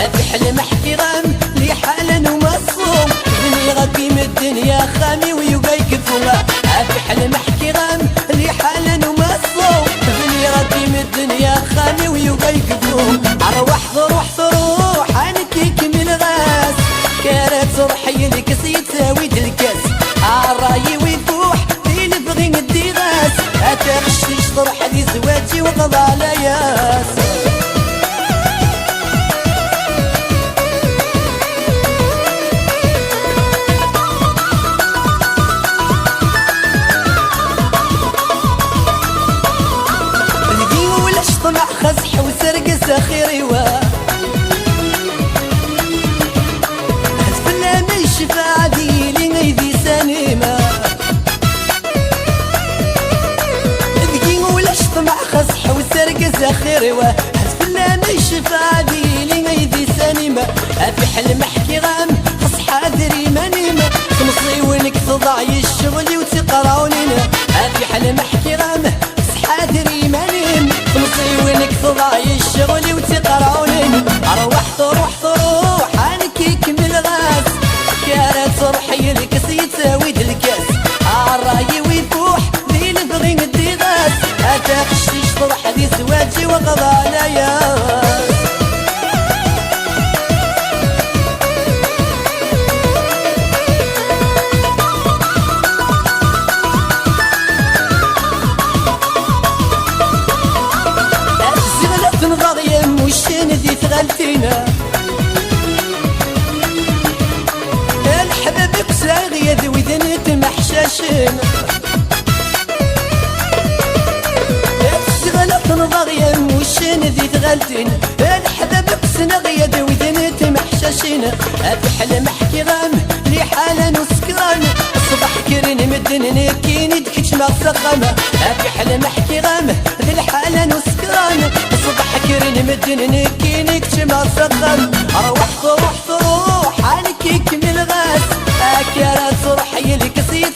في حلم احترام لي حالا ومصوم بني غادي من الدنيا خامي ويبقى يكفوها. في حلم احترام لي حالا ومصوم بني غادي من الدنيا خامي ويبقى يكفوها. اروح روح روح عنكيك من الغاز كارت روحي لك سيتساوي الكاس عالراي ويفوح في البغي ندي غاس اتغشيش طرح دي زواجي وقضى على ياس. طمع خزح وسرقس اخيري واه هتفلا من الشفاعة ديالي غيدي سنيمة دقيق ولاش طمع خزح وسرقس اخيري واه هتفلا من الشفاعة ديالي غيدي سنيمة. في حلم احكي غام خص حاذري منيمة تمصي وينك تضعي الشغل وتقراونينا. في حلم احكي غام خص حاذري منيمة تمصي وينك تضعي الشغل وتقراونين. اروح تروح عنكيك من الغاز كارت روحي لك سيتساوي الكاس عالراي ويفوح ذي البغي ندي غاس اتغشيش طرح ذي زواجي وقضى على ياس. وشين ذي ثغلتينا الحبابك ساغية ذوي ذنت محشاشين الزغلة تنضغيا وشين ذي ثغلتينا الحبابك سنغية ذوي ذنت محشاشين. في حلم احكي غام لي حالا وسكران الصبح كرين مدن نكيني دكتش ما سقمة. في حلم احكي غام ذي الحالا وسكران الصبح كرين مدن نكيني دكتش ما سقم. روح عنكيك من الغاز كارت روحي لك سيد